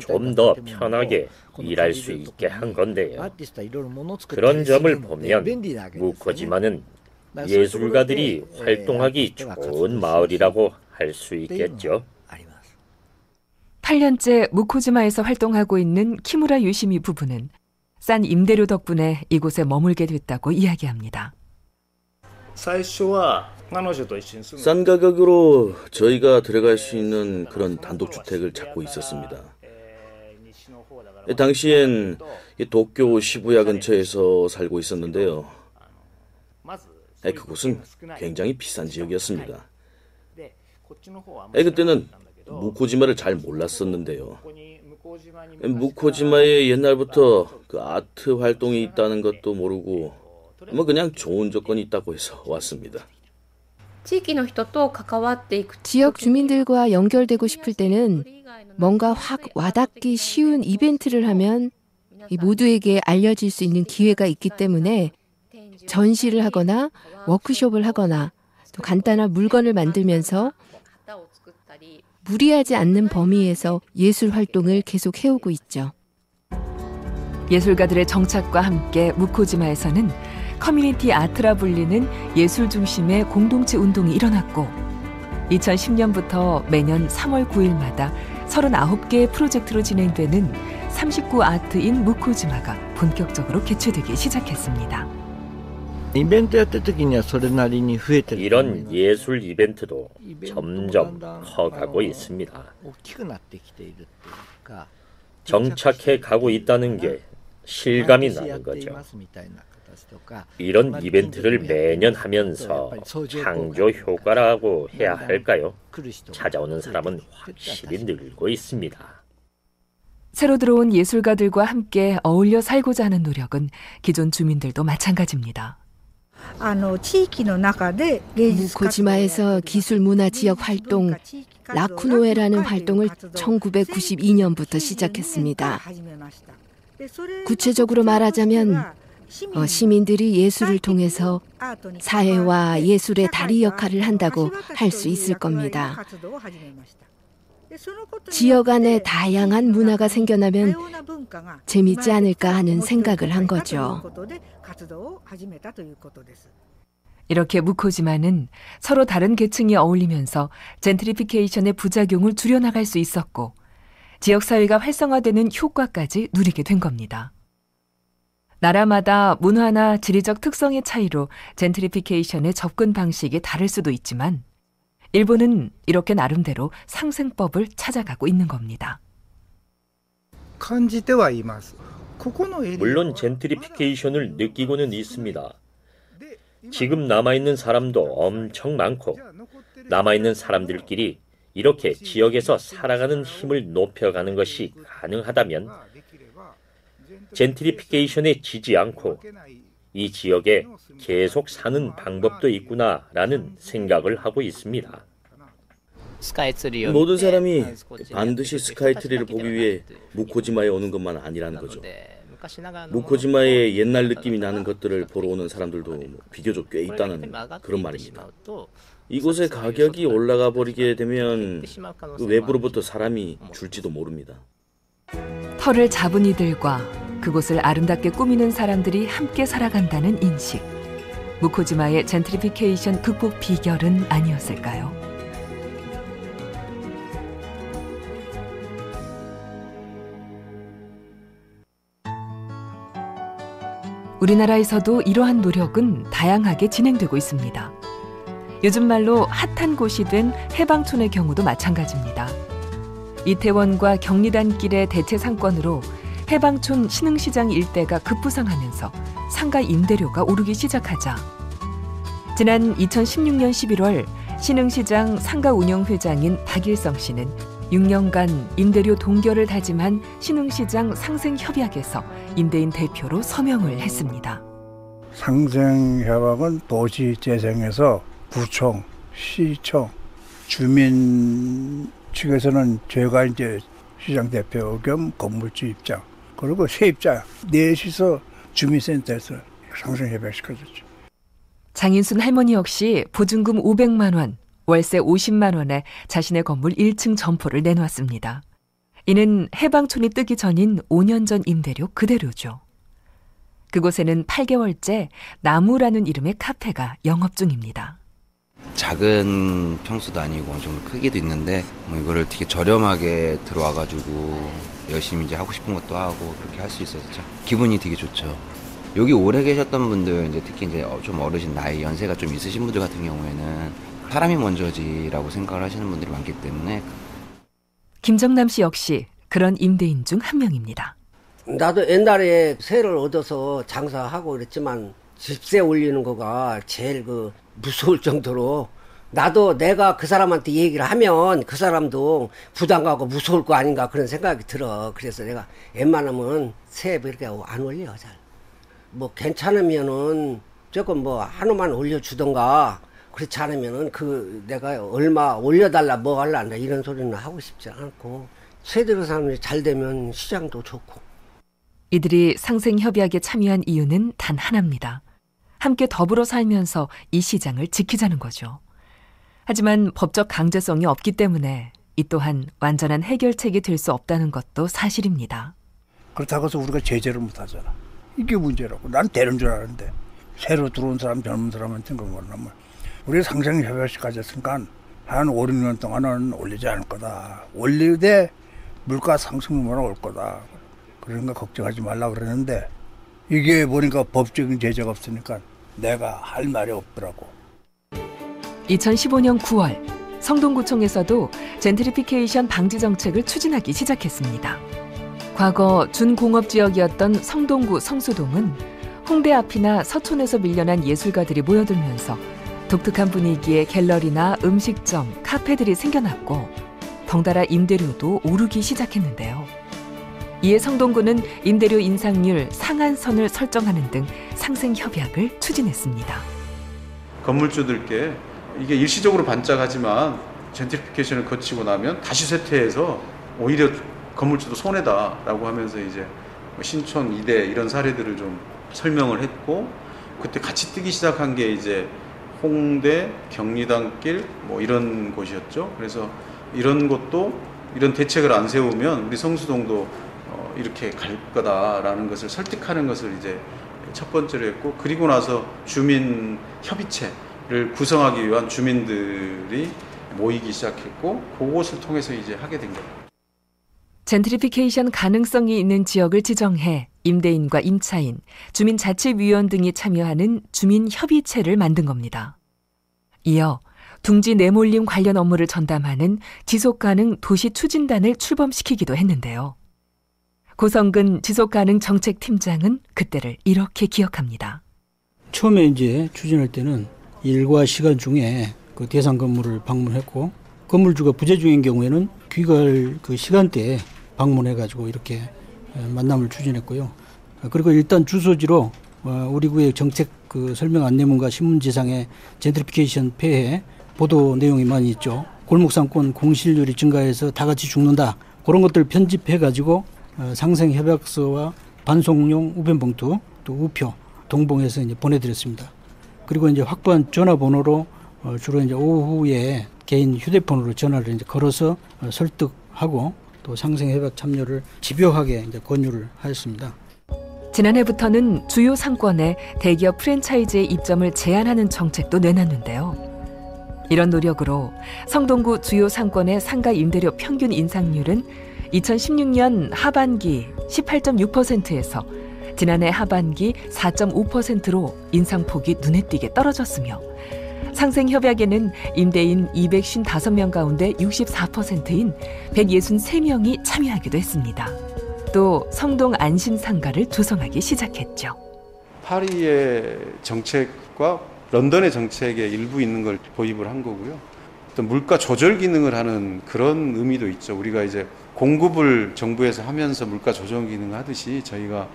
Speaker 3: 좀 더 편하게 일할 수 있게 한 건데요. 그런 점을 보면 무코지마는 예술가들이 활동하기 좋은 마을이라고 할 수 있겠죠.
Speaker 1: 8년째 무코지마에서 활동하고 있는 키무라 유시미 부부는 싼 임대료 덕분에 이곳에 머물게 됐다고 이야기합니다.
Speaker 5: 싼 가격으로 저희가 들어갈 수 있는 그런 단독주택을 찾고 있었습니다. 당시엔 도쿄 시부야 근처에서 살고 있었는데요. 그곳은 굉장히 비싼 지역이었습니다. 그때는 무코지마를 잘 몰랐었는데요. 무코지마에 옛날부터 그 아트 활동이 있다는 것도 모르고 그냥 좋은 조건이 있다고 해서 왔습니다.
Speaker 6: 지역 주민들과 연결되고 싶을 때는 뭔가 확 와닿기 쉬운 이벤트를 하면 모두에게 알려질 수 있는 기회가 있기 때문에 전시를 하거나 워크숍을 하거나 또 간단한 물건을 만들면서 무리하지 않는 범위에서 예술 활동을 계속 해오고 있죠.
Speaker 1: 예술가들의 정착과 함께 무코지마에서는 커뮤니티 아트라 불리는 예술 중심의 공동체 운동이 일어났고 2010년부터 매년 3월 9일마다 39개의 프로젝트로 진행되는 39 아트인 무코지마가 본격적으로 개최되기 시작했습니다.
Speaker 3: 이런 예술 이벤트도 점점 커가고 있습니다. 정착해 가고 있다는 게 실감이 나는 거죠. 이런 이벤트를 매년 하면서 창조 효과라고 해야 할까요? 찾아오는 사람은 확실히 늘고 있습니다.
Speaker 1: 새로 들어온 예술가들과 함께 어울려 살고자 하는 노력은 기존 주민들도 마찬가지입니다.
Speaker 6: 무코지마에서 기술문화 지역 활동 라쿠노에라는 활동을 1992년부터 시작했습니다. 구체적으로 말하자면 시민들이 예술을 통해서 사회와 예술의 다리 역할을 한다고 할 수 있을 겁니다. 지역 안에 다양한 문화가 생겨나면 재밌지 않을까 하는 생각을 한 거죠.
Speaker 1: 이렇게 무코지마는 서로 다른 계층이 어울리면서 젠트리피케이션의 부작용을 줄여나갈 수 있었고 지역사회가 활성화되는 효과까지 누리게 된 겁니다. 나라마다 문화나 지리적 특성의 차이로 젠트리피케이션의 접근 방식이 다를 수도 있지만 일본은 이렇게 나름대로 상생법을 찾아가고 있는 겁니다.
Speaker 3: 물론 젠트리피케이션을 느끼고는 있습니다. 지금 남아있는 사람도 엄청 많고 남아있는 사람들끼리 이렇게 지역에서 살아가는 힘을 높여가는 것이 가능하다면 젠트리피케이션에 지지 않고 이 지역에 계속 사는 방법도 있구나라는 생각을 하고 있습니다.
Speaker 5: 모든 사람이 반드시 스카이트리를 보기 위해 무코지마에 오는 것만 아니라는 거죠. 무코지마의 옛날 느낌이 나는 것들을 보러 오는 사람들도 비교적 꽤 있다는 그런 말입니다. 이곳의 가격이 올라가 버리게 되면 그 외부로부터 사람이 줄지도 모릅니다.
Speaker 1: 터를 잡은 이들과 그곳을 아름답게 꾸미는 사람들이 함께 살아간다는 인식. 무코지마의 젠트리피케이션 극복 비결은 아니었을까요? 우리나라에서도 이러한 노력은 다양하게 진행되고 있습니다. 요즘 말로 핫한 곳이 된 해방촌의 경우도 마찬가지입니다. 이태원과 경리단길의 대체 상권으로 해방촌 신흥시장 일대가 급부상하면서 상가 임대료가 오르기 시작하자 지난 2016년 11월 신흥시장 상가 운영회장인 박일성 씨는 6년간 임대료 동결을 다짐한 신흥시장 상생협약에서 임대인 대표로 서명을 했습니다.
Speaker 4: 상생협약은 도시재생에서 구청, 시청, 주민 측에서는 제가 이제 시장 대표 겸 건물주 입장, 그리고 세입자 넷이서 주민센터에서 상생협약 시켜줬죠.
Speaker 1: 장인순 할머니 역시 보증금 500만 원, 월세 50만 원에 자신의 건물 1층 점포를 내놓았습니다. 이는 해방촌이 뜨기 전인 5년 전 임대료 그대로죠. 그곳에는 8개월째 나무라는 이름의 카페가 영업 중입니다.
Speaker 8: 작은 평수도 아니고 좀 크기도 있는데 이거를 되게 저렴하게 들어와가지고 열심히 이제 하고 싶은 것도 하고 그렇게 할 수 있어서 참 기분이 되게 좋죠. 여기 오래 계셨던 분들, 이제 특히 이제 좀 어르신 나이 연세가 좀 있으신 분들 같은 경우에는 사람이 먼저지라고 생각을 하시는 분들이 많기 때문에.
Speaker 1: 김정남 씨 역시 그런 임대인 중 한 명입니다.
Speaker 9: 나도 옛날에 세를 얻어서 장사하고 그랬지만 집세 올리는 거가 제일 무서울 정도로 나도 내가 그 사람한테 얘기를 하면 그 사람도 부담 가고 무서울 거 아닌가 그런 생각이 들어. 그래서 내가 웬만하면 세 이렇게 안 올려 잘. 뭐 괜찮으면은 조금 하나만 올려주던가 그렇지 않으면은 내가 얼마 올려달라 뭐 할라 이런 소리는 하고 싶지 않고 세대로 사람들이 잘 되면 시장도 좋고.
Speaker 1: 이들이 상생협약에 참여한 이유는 단 하나입니다. 함께 더불어 살면서 이 시장을 지키자는 거죠. 하지만 법적 강제성이 없기 때문에 이 또한 완전한 해결책이 될 수 없다는 것도 사실입니다.
Speaker 4: 그렇다고 해서 우리가 제재를 못하잖아. 이게 문제라고. 난 되는 줄 아는데 새로 들어온 사람, 젊은 사람한테는 그런 거는 우리 상생협약식 가졌으니까 한 5, 6년 동안은 올리지 않을 거다. 올리되 물가 상승만 올 거다. 그러니까 걱정하지 말라고 그러는데 이게 보니까 법적인 제재가 없으니까 내가 할 말이 없더라고.
Speaker 1: 2015년 9월 성동구청에서도 젠트리피케이션 방지 정책을 추진하기 시작했습니다. 과거 준공업지역이었던 성동구 성수동은 홍대 앞이나 서촌에서 밀려난 예술가들이 모여들면서 독특한 분위기의 갤러리나 음식점, 카페들이 생겨났고 덩달아 임대료도 오르기 시작했는데요. 이에 성동구는 임대료 인상률 상한선을 설정하는 등 상생협약을 추진했습니다.
Speaker 11: 건물주들께 이게 일시적으로 반짝하지만 젠트리피케이션을 거치고 나면 다시 쇠퇴해서 오히려 건물주도 손해다라고 하면서 이제 신촌, 이대 이런 사례들을 좀 설명을 했고 그때 같이 뜨기 시작한 게 이제 홍대, 경리단길 이런 곳이었죠. 그래서 이런 것도 이런 대책을 안 세우면 우리 성수동도 이렇게 갈 거다라는 것을 설득하는 것을 이제 첫 번째로 했고 그리고 나서 주민 협의체를 구성하기 위한 주민들이 모이기 시작했고 그것을 통해서 이제 하게 된 거예요.
Speaker 1: 젠트리피케이션 가능성이 있는 지역을 지정해 임대인과 임차인, 주민자치위원 등이 참여하는 주민협의체를 만든 겁니다. 이어 둥지 내몰림 관련 업무를 전담하는 지속가능 도시추진단을 출범시키기도 했는데요. 고성근 지속가능 정책팀장은 그때를 이렇게 기억합니다.
Speaker 13: 처음에 이제 추진할 때는 일과 시간 중에 그 대상 건물을 방문했고 건물주가 부재 중인 경우에는 귀가할 그 시간대에 방문해가지고 이렇게 만남을 추진했고요. 그리고 일단 주소지로 우리 구의 정책 그 설명 안내문과 신문지상에 젠트리피케이션 폐해 보도 내용이 많이 있죠. 골목상권 공실률이 증가해서 다 같이 죽는다. 그런 것들 편집해가지고 상생협약서와 반송용 우편봉투 또 우표 동봉해서 이제 보내드렸습니다. 그리고 이제 확보한 전화번호로 주로 이제 오후에 개인 휴대폰으로 전화를 이제 걸어서 설득하고 또 상생협약 참여를 집요하게 이제 권유를 하였습니다.
Speaker 1: 지난해부터는 주요 상권에 대기업 프랜차이즈의 입점을 제한하는 정책도 내놨는데요. 이런 노력으로 성동구 주요 상권의 상가 임대료 평균 인상률은 2016년 하반기 18.6%에서 지난해 하반기 4.5%로 인상폭이 눈에 띄게 떨어졌으며 상생협약에는 임대인 255명 가운데 64%인 163명이 참여하기도 했습니다. 또 성동 안심상가를 조성하기 시작했죠.
Speaker 11: 파리의 정책과 런던의 정책에 일부 있는 걸 도입을 한 거고요. 또 물가 조절 기능을 하는 그런 의미도 있죠. 우리가 이제 공급을 정부에서 하면서 물가 조절 기능을 하듯이 저희가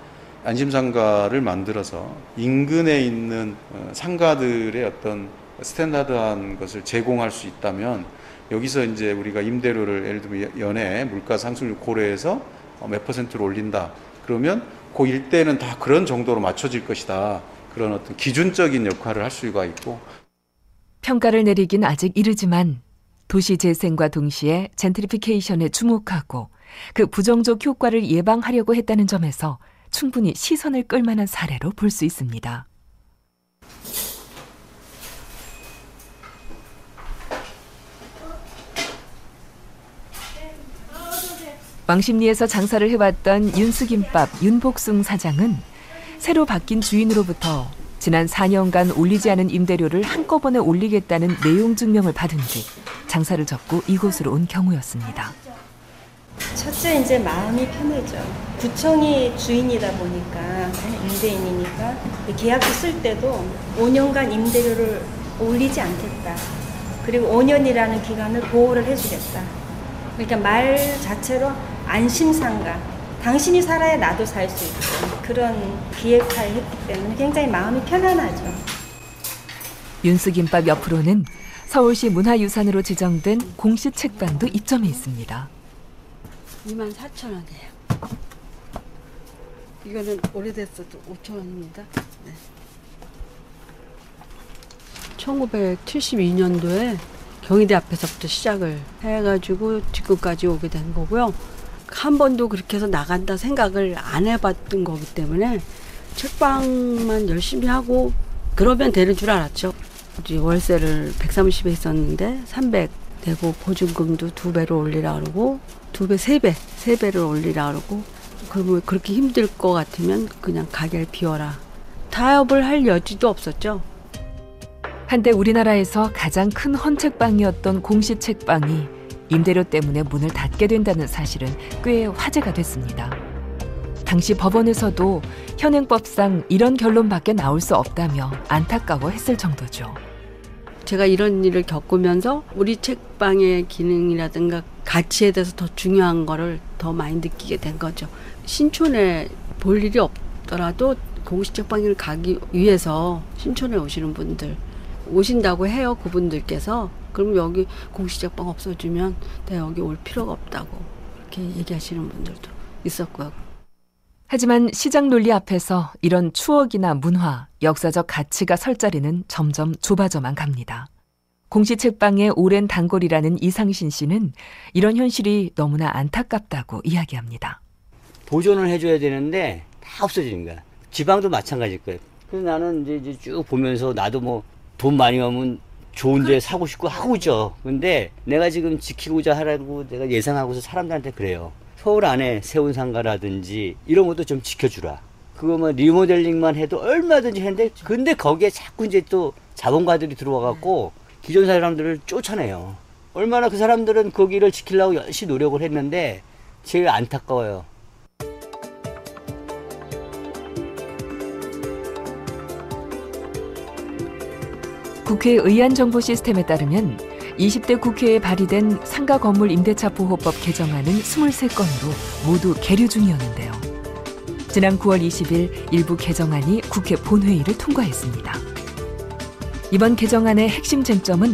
Speaker 11: 안심상가를 만들어서 인근에 있는 상가들의 어떤 스탠다드한 것을 제공할 수 있다면 여기서 이제 우리가 임대료를 예를 들면 연에 물가 상승률 고려해서 몇 %로 올린다. 그러면 그 일대는 다 그런 정도로 맞춰질 것이다. 그런 어떤 기준적인 역할을 할 수가 있고.
Speaker 1: 평가를 내리긴 아직 이르지만 도시 재생과 동시에 젠트리피케이션에 주목하고 그 부정적 효과를 예방하려고 했다는 점에서 충분히 시선을 끌만한 사례로 볼 수 있습니다. 왕십리에서 장사를 해왔던 윤수김밥 윤복숭 사장은 새로 바뀐 주인으로부터 지난 4년간 올리지 않은 임대료를 한꺼번에 올리겠다는 내용 증명을 받은 뒤 장사를 접고 이곳으로 온 경우였습니다.
Speaker 7: 첫째 이제 마음이 편해져. 구청이 주인이다 보니까 임대인이니까 계약서 쓸 때도 5년간 임대료를 올리지 않겠다. 그리고 5년이라는 기간을 보호를 해주겠다. 그러니까 말 자체로 안심상가. 당신이 살아야 나도 살 수 있고 그런 기획화를 했기 때문에 굉장히 마음이 편안하죠.
Speaker 1: 윤수김밥 옆으로는 서울시 문화유산으로 지정된 공시 책방도 입점해 있습니다.
Speaker 14: 24,000원이에요. 이거는 오래됐어도 5,000원입니다. 네. 1972년도에 경희대 앞에서부터 시작을 해가지고 지금까지 오게 된 거고요. 한 번도 그렇게 해서 나간다 생각을 안 해봤던 거기 때문에 책방만 열심히 하고 그러면 되는 줄 알았죠. 월세를 130에 있었는데 300 내고 보증금도 2배로 올리라 그러고 2배, 3배를 올리라 그러고 그러면 그렇게 힘들 것 같으면 그냥 가게를 비워라. 타협을 할 여지도 없었죠.
Speaker 1: 한때 우리나라에서 가장 큰 헌책방이었던 공시책방이 임대료 때문에 문을 닫게 된다는 사실은 꽤 화제가 됐습니다. 당시 법원에서도 현행법상 이런 결론밖에 나올 수 없다며 안타까워했을 정도죠.
Speaker 14: 제가 이런 일을 겪으면서 우리 책방의 기능이라든가 가치에 대해서 더 중요한 거를 더 많이 느끼게 된 거죠. 신촌에 볼 일이 없더라도 공시책방을 가기 위해서 신촌에 오시는 분들 오신다고 해요. 그분들께서. 그럼 여기 공시책방 없어지면 내가 여기 올 필요가 없다고 그렇게 얘기하시는 분들도 있었고요.
Speaker 1: 하지만 시장 논리 앞에서 이런 추억이나 문화, 역사적 가치가 설 자리는 점점 좁아져만 갑니다. 공시책방의 오랜 단골이라는 이상신 씨는 이런 현실이 너무나 안타깝다고 이야기합니다.
Speaker 16: 보존을 해줘야 되는데 다 없어지는 거야. 지방도 마찬가지일 거예요. 그래서 나는 이제 쭉 보면서 나도 뭐 돈 많이 오면 좋은 데 사고 싶고 하고죠. 근데 내가 지금 지키고자 하라고 내가 예상하고서 사람들한테 그래요. 서울 안에 세운 상가라든지 이런 것도 좀 지켜주라. 그거만 리모델링만 해도 얼마든지 했는데 근데 거기에 자꾸 이제 또 자본가들이 들어와갖고 기존 사람들을 쫓아내요. 얼마나 그 사람들은 거기를 지키려고 열심히 노력을 했는데 제일 안타까워요.
Speaker 1: 국회 의안정보 시스템에 따르면 20대 국회에 발의된 상가 건물 임대차 보호법 개정안은 23건으로 모두 계류 중이었는데요. 지난 9월 20일 일부 개정안이 국회 본회의를 통과했습니다. 이번 개정안의 핵심 쟁점은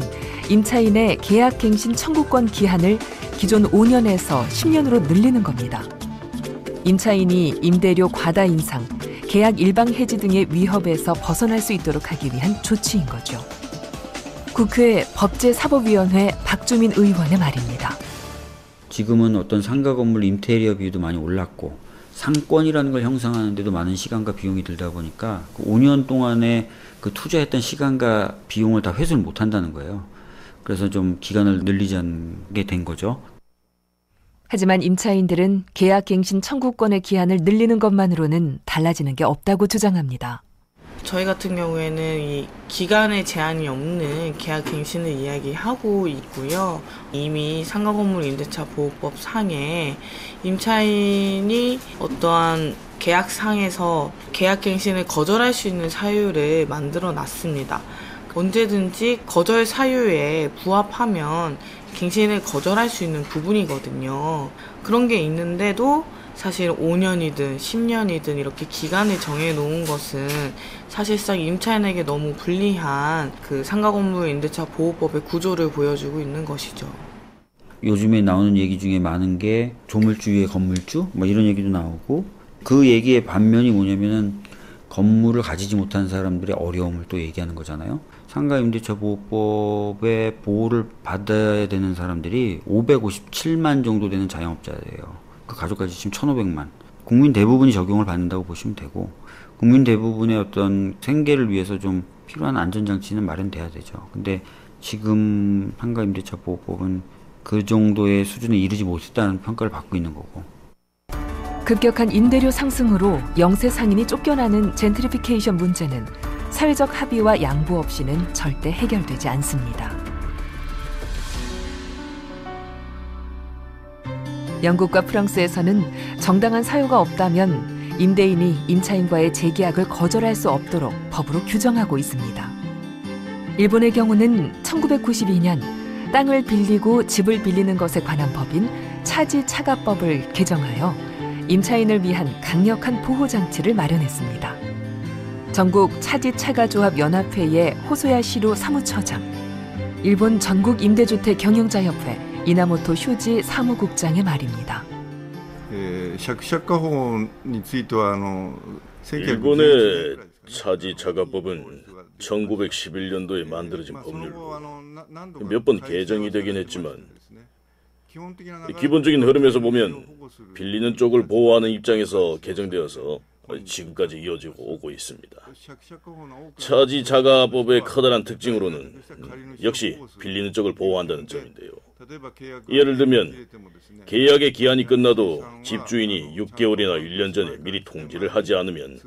Speaker 1: 임차인의 계약갱신 청구권 기한을 기존 5년에서 10년으로 늘리는 겁니다. 임차인이 임대료 과다 인상, 계약 일방 해지 등의 위협에서 벗어날 수 있도록 하기 위한 조치인 거죠. 국회 법제사법위원회 박주민 의원의 말입니다.
Speaker 10: 지금은 어떤 상가 건물 인테리어 비용도 많이 올랐고 상권이라는 걸 형성하는 데도 많은 시간과 비용이 들다 보니까 그 5년 동안에 그 투자했던 시간과 비용을 다 회수를 못 한다는 거예요. 그래서 좀 기간을 늘리자게 된 거죠.
Speaker 1: 하지만 임차인들은 계약갱신 청구권의 기한을 늘리는 것만으로는 달라지는 게 없다고 주장합니다.
Speaker 2: 저희 같은 경우에는 이 기간에 제한이 없는 계약갱신을 이야기하고 있고요. 이미 상가건물 임대차 보호법 상에 임차인이 어떠한 계약상에서 계약갱신을 거절할 수 있는 사유를 만들어 놨습니다. 언제든지 거절 사유에 부합하면 갱신을 거절할 수 있는 부분이거든요. 그런 게 있는데도 사실 5년이든 10년이든 이렇게 기간을 정해놓은 것은 사실상 임차인에게 너무 불리한 그 상가건물 임대차 보호법의 구조를 보여주고 있는 것이죠.
Speaker 10: 요즘에 나오는 얘기 중에 많은 게 조물주 위에 건물주 뭐 이런 얘기도 나오고, 그 얘기의 반면이 뭐냐면은 건물을 가지지 못한 사람들의 어려움을 또 얘기하는 거잖아요. 상가임대차 보호법의 보호를 받아야 되는 사람들이 557만 정도 되는 자영업자예요. 그 가족까지 지금 1,500만. 국민 대부분이 적용을 받는다고 보시면 되고, 국민 대부분의 어떤 생계를 위해서 좀 필요한 안전장치는 마련돼야 되죠. 근데 지금 상가임대차 보호법은 그 정도의 수준에 이르지 못했다는 평가를 받고 있는 거고.
Speaker 1: 급격한 임대료 상승으로 영세 상인이 쫓겨나는 젠트리피케이션 문제는 사회적 합의와 양보 없이는 절대 해결되지 않습니다. 영국과 프랑스에서는 정당한 사유가 없다면 임대인이 임차인과의 재계약을 거절할 수 없도록 법으로 규정하고 있습니다. 일본의 경우는 1992년 땅을 빌리고 집을 빌리는 것에 관한 법인 차지차가법을 개정하여 임차인을 위한 강력한 보호장치를 마련했습니다. 전국 차지차가조합연합회의 호소야 시로 사무처장, 일본 전국 임대주택 경영자협회 이나모토 쇼지 사무국장의 말입니다.
Speaker 17: 일본의 차지차가법은 1911년도에 만들어진 법률로 몇 번 개정이 되긴 했지만 기본적인 흐름에서 보면 빌리는 쪽을 보호하는 입장에서 개정되어서 지금까지 이어지고 오고 있습니다. 차지차가법의 커다란 특징으로는 역시 빌리는 쪽을 보호한다는 점인데요. 예를 들면 계약의 기한이 끝나도 집주인이 6개월이나 1년 전에 미리 통지를 하지 않으면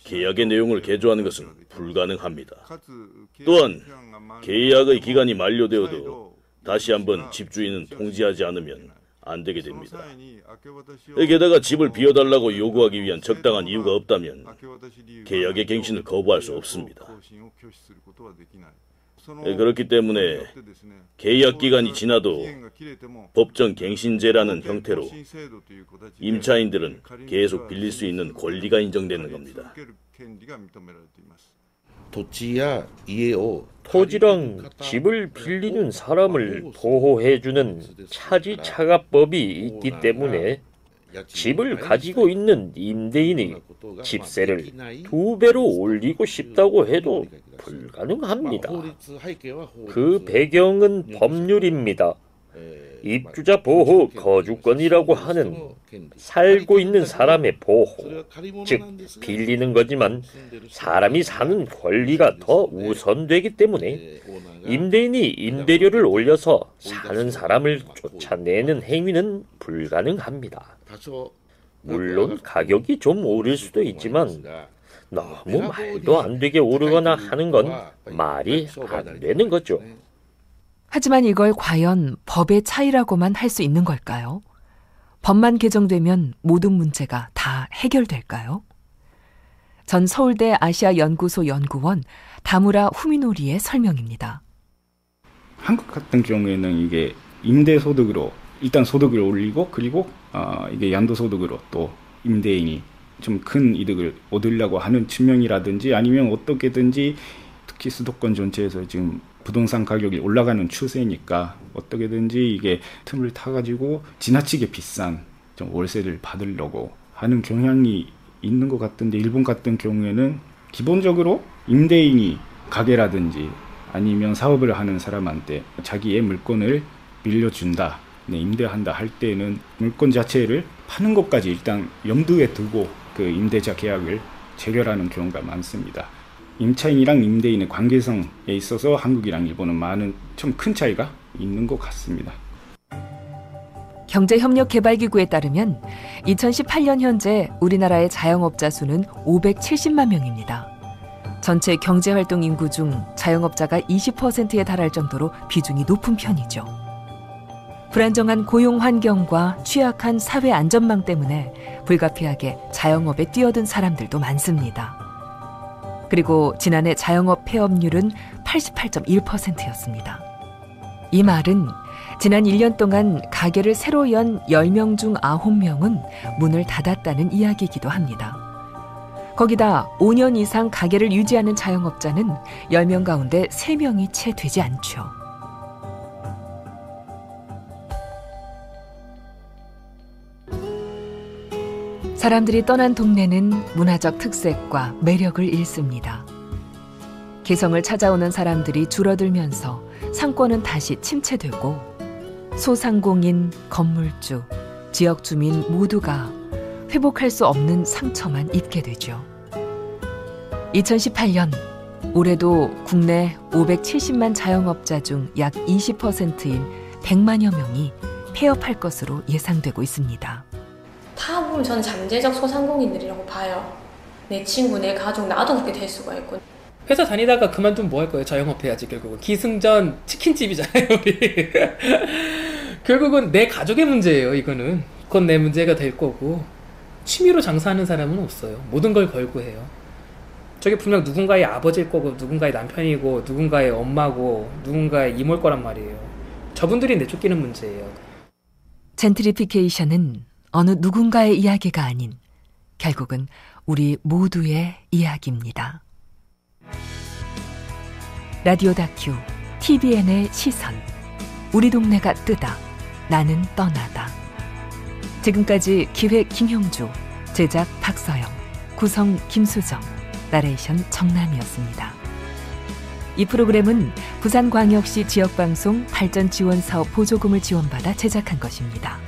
Speaker 17: 계약의 내용을 개조하는 것은 불가능합니다. 또한 계약의 기간이 만료되어도 다시 한번 집주인은 통지하지 않으면 안 되게 됩니다. 게다가 집을 비워달라고 요구하기 위한 적당한 이유가 없다면 계약의 갱신을 거부할 수 없습니다. 그렇기 때문에 계약 기간이 지나도 법정 갱신제라는 형태로 임차인들은 계속 빌릴 수 있는 권리가 인정되는 겁니다.
Speaker 3: 토지랑 집을 빌리는 사람을 보호해주는 차지차가법이 있기 때문에 집을 가지고 있는 임대인이 집세를 2배로 올리고 싶다고 해도 불가능합니다. 그 배경은 법률입니다. 입주자 보호 거주권이라고 하는 살고 있는 사람의 보호, 즉 빌리는 거지만 사람이 사는 권리가 더 우선되기 때문에 임대인이 임대료를 올려서 사는 사람을 쫓아내는 행위는 불가능합니다. 물론 가격이 좀 오를 수도 있지만 너무 말도 안 되게 오르거나 하는 건 말이 안 되는 거죠.
Speaker 1: 하지만 이걸 과연 법의 차이라고만 할 수 있는 걸까요? 법만 개정되면 모든 문제가 다 해결될까요? 전 서울대 아시아연구소 연구원 다무라 후미노리의 설명입니다.
Speaker 18: 한국 같은 경우에는 이게 임대소득으로 일단 소득을 올리고 그리고 이게 양도소득으로 또 임대인이 좀 큰 이득을 얻으려고 하는 측면이라든지 아니면 어떻게든지 특히 수도권 전체에서 지금 부동산 가격이 올라가는 추세니까 어떻게든지 이게 틈을 타가지고 지나치게 비싼 좀 월세를 받으려고 하는 경향이 있는 것 같은데, 일본 같은 경우에는 기본적으로 임대인이 가게라든지 아니면 사업을 하는 사람한테 자기의 물건을 빌려준다, 임대한다 할 때는 물건 자체를 파는 것까지 일단 염두에 두고 그 임대차 계약을 체결하는 경우가 많습니다. 임차인이랑 임대인의 관계성에 있어서 한국이랑 일본은 많은 좀 큰 차이가 있는 것 같습니다.
Speaker 1: 경제협력개발기구에 따르면 2018년 현재 우리나라의 자영업자 수는 570만 명입니다. 전체 경제활동 인구 중 자영업자가 20%에 달할 정도로 비중이 높은 편이죠. 불안정한 고용 환경과 취약한 사회 안전망 때문에 불가피하게 자영업에 뛰어든 사람들도 많습니다. 그리고 지난해 자영업 폐업률은 88.1%였습니다. 이 말은 지난 1년 동안 가게를 새로 연 10명 중 9명은 문을 닫았다는 이야기이기도 합니다. 거기다 5년 이상 가게를 유지하는 자영업자는 10명 가운데 3명이 채 되지 않죠. 사람들이 떠난 동네는 문화적 특색과 매력을 잃습니다. 개성을 찾아오는 사람들이 줄어들면서 상권은 다시 침체되고 소상공인, 건물주, 지역 주민 모두가 회복할 수 없는 상처만 입게 되죠. 2018년 올해도 국내 570만 자영업자 중 약 20%인 100만여 명이 폐업할 것으로 예상되고 있습니다.
Speaker 15: 파업은 저는 잠재적 소상공인들이라고 봐요. 내 친구, 내 가족, 나도 그렇게 될 수가 있고.
Speaker 24: 회사 다니다가 그만두면 뭐 할 거예요? 자영업 해야지 결국은. 기승전 치킨집이잖아요 우리. 결국은 내 가족의 문제예요 이거는. 그건 내 문제가 될 거고, 취미로 장사하는 사람은 없어요. 모든 걸 걸고 해요. 저게 분명 누군가의 아버지일 거고, 누군가의 남편이고, 누군가의 엄마고, 누군가의 이모일 거란 말이에요. 저분들이 내쫓기는 문제예요.
Speaker 1: 젠트리피케이션은 어느 누군가의 이야기가 아닌 결국은 우리 모두의 이야기입니다. 라디오 다큐 TVN의 시선, 우리 동네가 뜨다, 나는 떠나다. 지금까지 기획 김형주, 제작 박서영, 구성 김수정, 나레이션 정남이었습니다. 이 프로그램은 부산광역시 지역방송 발전지원사업 보조금을 지원받아 제작한 것입니다.